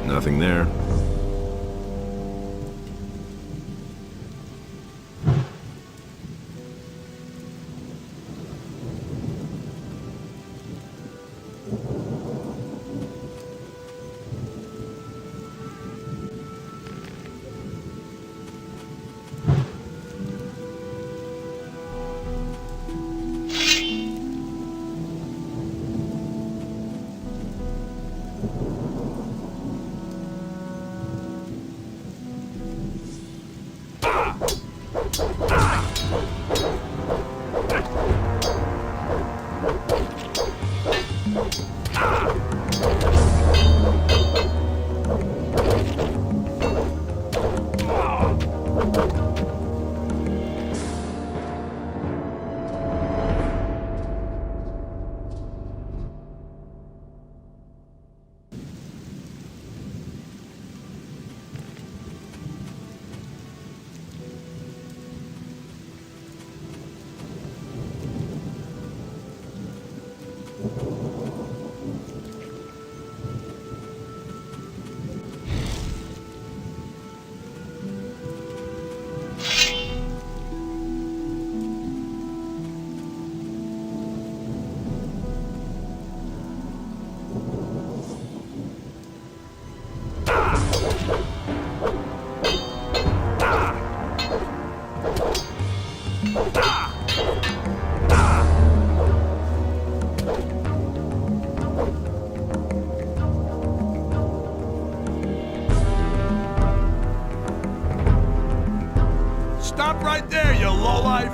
Nothing there. Stop right there, you lowlife!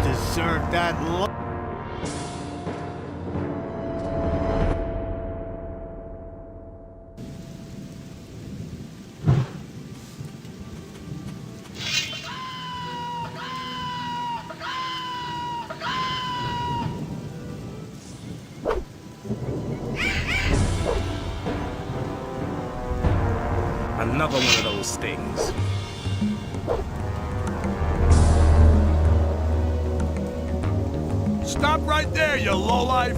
Deserve that Another one of those things. Stop right there, you lowlife!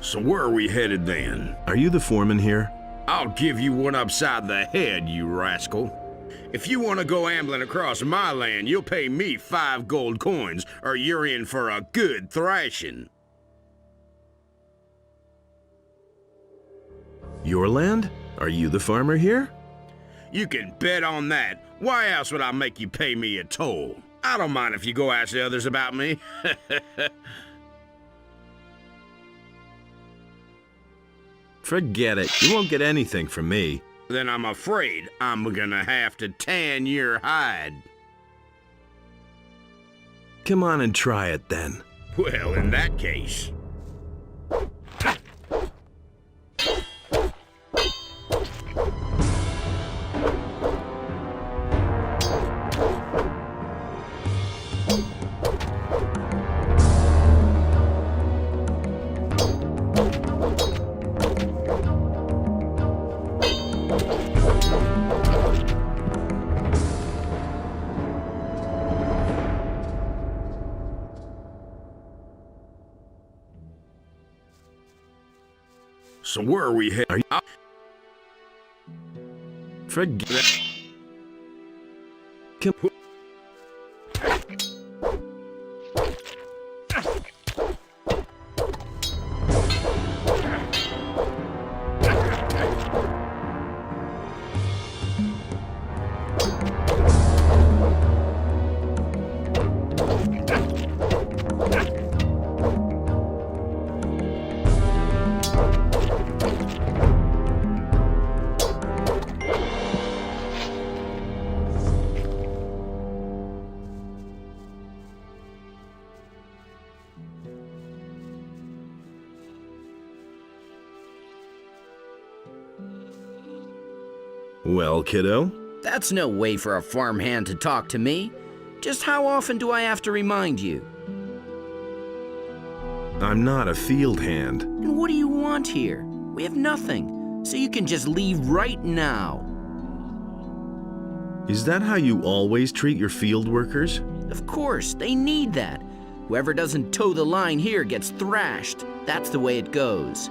So where are we headed then? Are you the foreman here? I'll give you one upside the head, you rascal. If you want to go ambling across my land, you'll pay me 5 gold coins, or you're in for a good thrashing. Your land? Are you the farmer here? You can bet on that. Why else would I make you pay me a toll? I don't mind if you go ask the others about me. Forget it. You won't get anything from me. Then I'm afraid I'm gonna have to tan your hide. Come on and try it then. Well, in that case... So where are we headed? Are you... Forget it. Come... Well, kiddo? That's no way for a farmhand to talk to me. Just how often do I have to remind you? I'm not a field hand. And what do you want here? We have nothing, so you can just leave right now. Is that how you always treat your field workers? Of course, they need that. Whoever doesn't toe the line here gets thrashed. That's the way it goes.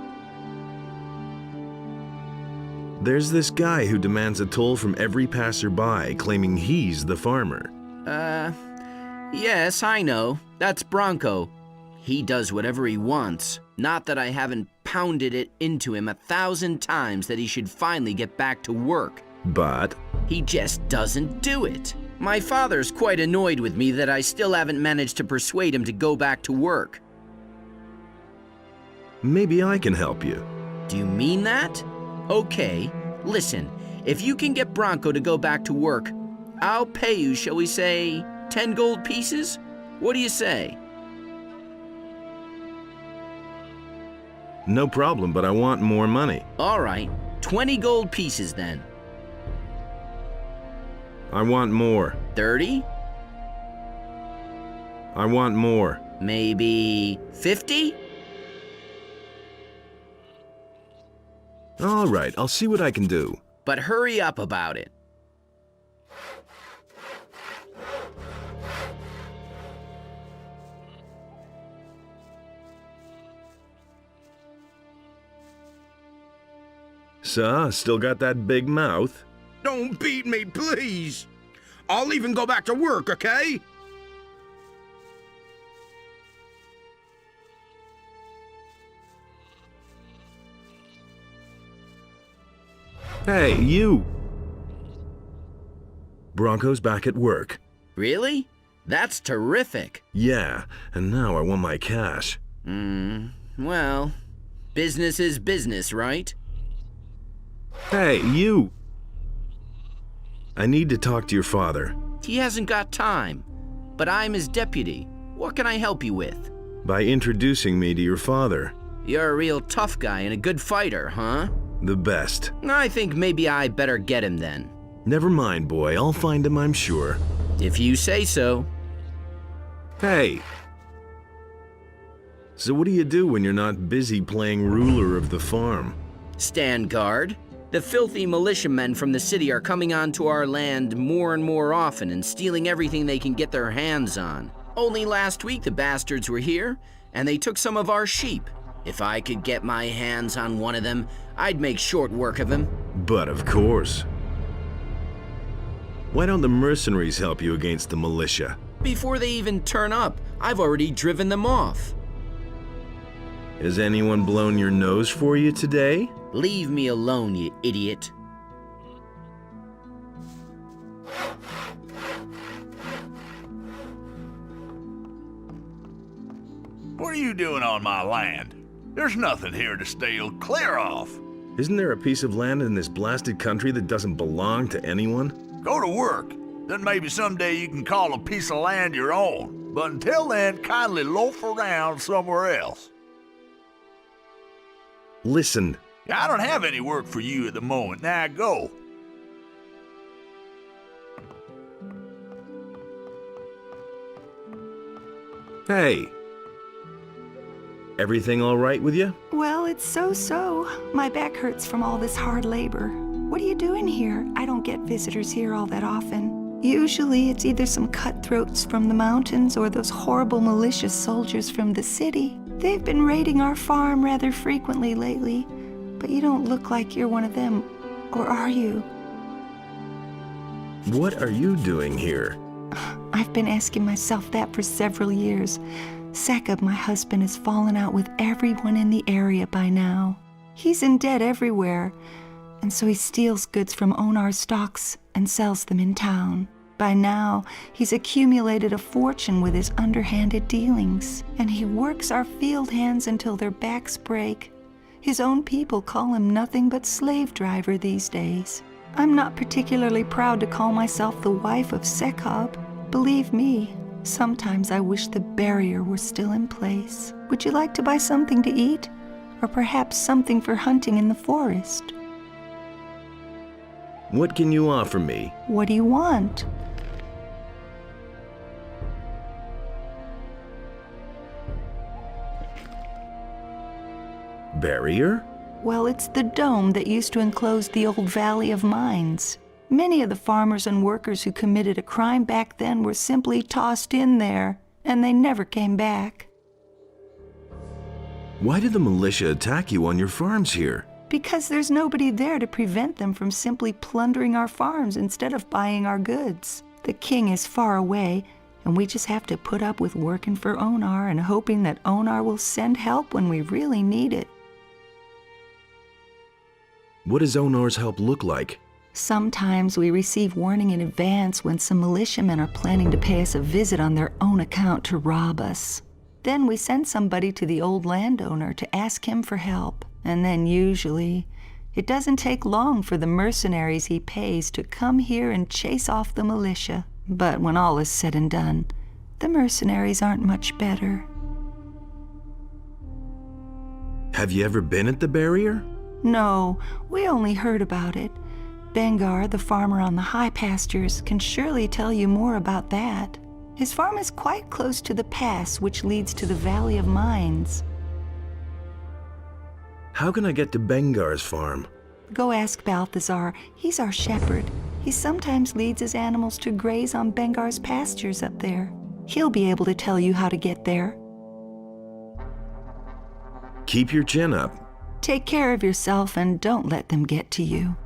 There's this guy who demands a toll from every passerby, claiming he's the farmer. Yes, I know. That's Bronco. He does whatever he wants. Not that I haven't pounded it into him 1,000 times that he should finally get back to work. But... he just doesn't do it. My father's quite annoyed with me that I still haven't managed to persuade him to go back to work. maybe I can help you. Do you mean that? Okay, listen, if you can get Bronco to go back to work, I'll pay you, shall we say, 10 gold pieces? What do you say? No problem, but I want more money. All right, 20 gold pieces then. I want more. 30? I want more. Maybe 50? All right, I'll see what I can do. But hurry up about it. So, still got that big mouth? Don't beat me, please. I'll even go back to work, okay? Hey, you! Bronco's back at work. Really? That's terrific. Yeah, and now I want my cash. Well, business is business, right? Hey, you! I need to talk to your father. He hasn't got time, but I'm his deputy. What can I help you with? By introducing me to your father. You're a real tough guy and a good fighter, huh? The best. I think maybe I better get him then. Never mind, boy. I'll find him, I'm sure. If you say so. Hey! So what do you do when you're not busy playing ruler of the farm? Stand guard. The filthy militiamen from the city are coming onto our land more and more often and stealing everything they can get their hands on. Only last week the bastards were here, and they took some of our sheep. If I could get my hands on one of them, I'd make short work of him. But of course. Why don't the mercenaries help you against the militia? Before they even turn up, I've already driven them off. Has anyone blown your nose for you today? Leave me alone, you idiot. What are you doing on my land? There's nothing here to steal. Clear off. Isn't there a piece of land in this blasted country that doesn't belong to anyone? Go to work. Then maybe someday you can call a piece of land your own. But until then, kindly loaf around somewhere else. Listen, I don't have any work for you at the moment. Now go. hey. Everything all right with you? Well, it's so-so. My back hurts from all this hard labor. What are you doing here? I don't get visitors here all that often. Usually it's either some cutthroats from the mountains or those horrible malicious soldiers from the city. They've been raiding our farm rather frequently lately, but you don't look like you're one of them, or are you? What are you doing here? I've been asking myself that for several years. Sekob, my husband, has fallen out with everyone in the area by now. He's in debt everywhere, and so he steals goods from Onar's stocks and sells them in town. By now, he's accumulated a fortune with his underhanded dealings, and he works our field hands until their backs break. His own people call him nothing but slave driver these days. I'm not particularly proud to call myself the wife of Sekob. Believe me, sometimes I wish the barrier were still in place. Would you like to buy something to eat? Or perhaps something for hunting in the forest? What can you offer me? What do you want? Barrier? Well, it's the dome that used to enclose the old Valley of Mines. Many of the farmers and workers who committed a crime back then were simply tossed in there, and they never came back. Why did the militia attack you on your farms here? Because there's nobody there to prevent them from simply plundering our farms instead of buying our goods. The king is far away, and we just have to put up with working for Onar and hoping that Onar will send help when we really need it. What does Onar's help look like? Sometimes we receive warning in advance when some militiamen are planning to pay us a visit on their own account to rob us. Then we send somebody to the old landowner to ask him for help. And then usually, it doesn't take long for the mercenaries he pays to come here and chase off the militia. But when all is said and done, the mercenaries aren't much better. Have you ever been at the barrier? No, we only heard about it. Bengar, the farmer on the high pastures, can surely tell you more about that. His farm is quite close to the pass which leads to the Valley of Mines. How can I get to Bengar's farm? Go ask Balthazar. He's our shepherd. He sometimes leads his animals to graze on Bengar's pastures up there. He'll be able to tell you how to get there. Keep your chin up. Take care of yourself and don't let them get to you.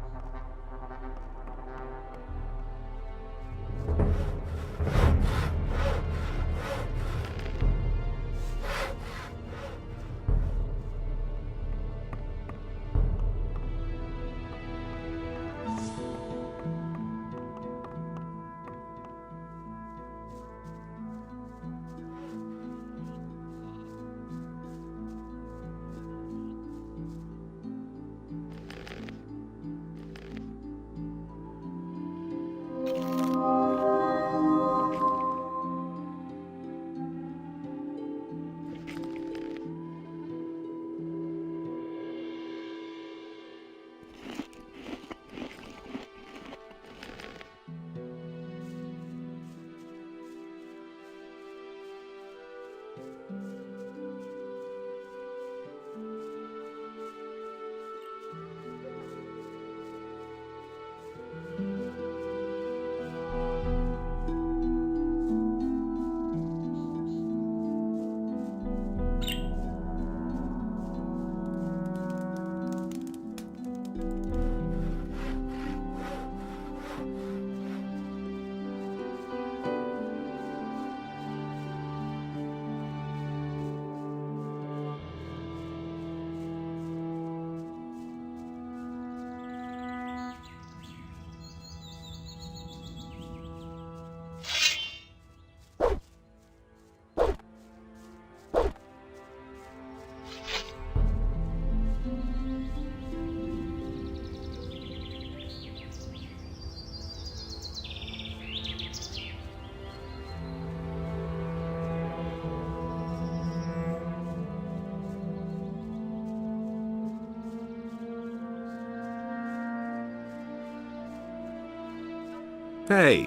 Hey!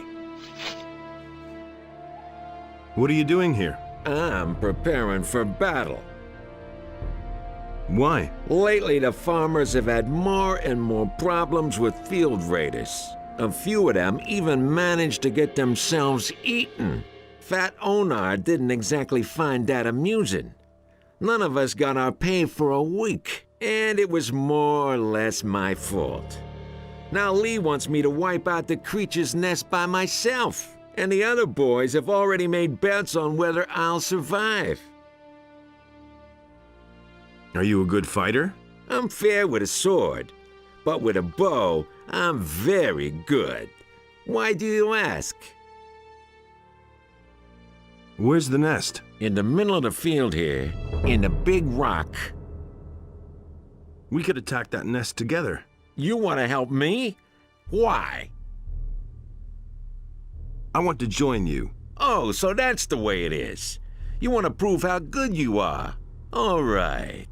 What are you doing here? I'm preparing for battle. Why? Lately, the farmers have had more and more problems with field raiders. A few of them even managed to get themselves eaten. Fat Onar didn't exactly find that amusing. None of us got our pay for a week, and it was more or less my fault. Now Lee wants me to wipe out the creature's nest by myself, and the other boys have already made bets on whether I'll survive. Are you a good fighter? I'm fair with a sword, but with a bow, I'm very good. Why do you ask? Where's the nest? In the middle of the field here, in the big rock. We could attack that nest together. You want to help me? Why? I want to join you. Oh, so that's the way it is. You want to prove how good you are. All right.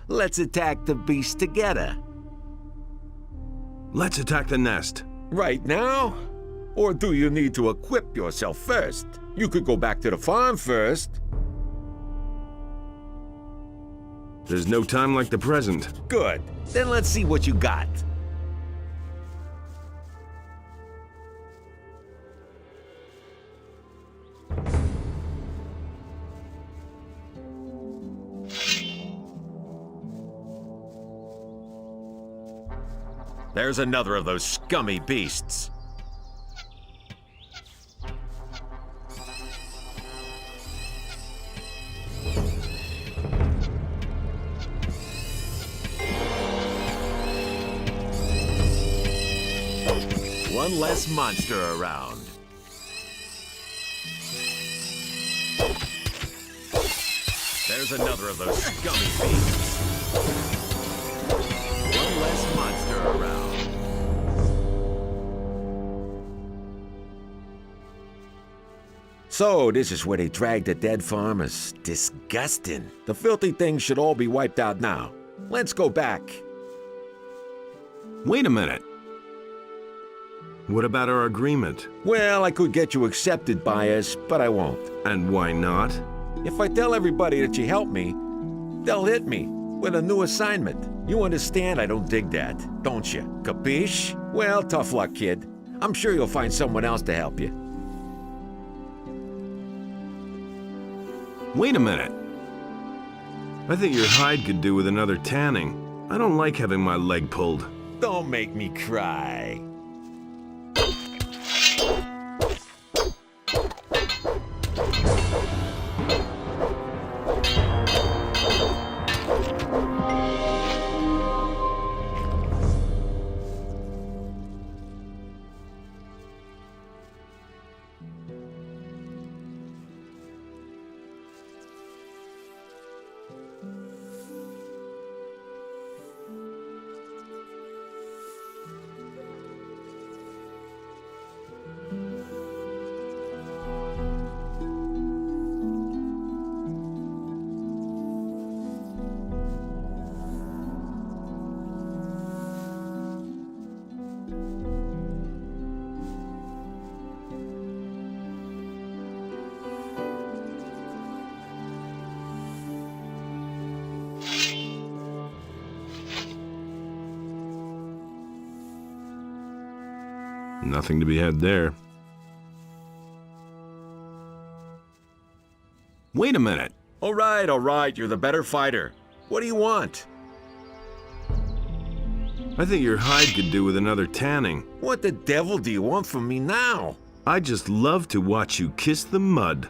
Let's attack the beast together. Let's attack the nest. Right now? Or do you need to equip yourself first? You could go back to the farm first. There's no time like the present. Good. Then let's see what you got. There's another of those scummy beasts. One less monster around. There's another of those scummy beasts. One less monster around. So, this is where they drag the dead farmers. Disgusting. The filthy things should all be wiped out now. Let's go back. Wait a minute. What about our agreement? Well, I could get you accepted by us, but I won't. And why not? If I tell everybody that you helped me, they'll hit me with a new assignment. You understand I don't dig that, don't you? Capiche? Well, tough luck, kid. I'm sure you'll find someone else to help you. Wait a minute. I think your hide could do with another tanning. I don't like having my leg pulled. Don't make me cry. Nothing to be had there. Wait a minute. All right, you're the better fighter. What do you want? I think your hide could do with another tanning. What the devil do you want from me now? I just love to watch you kiss the mud.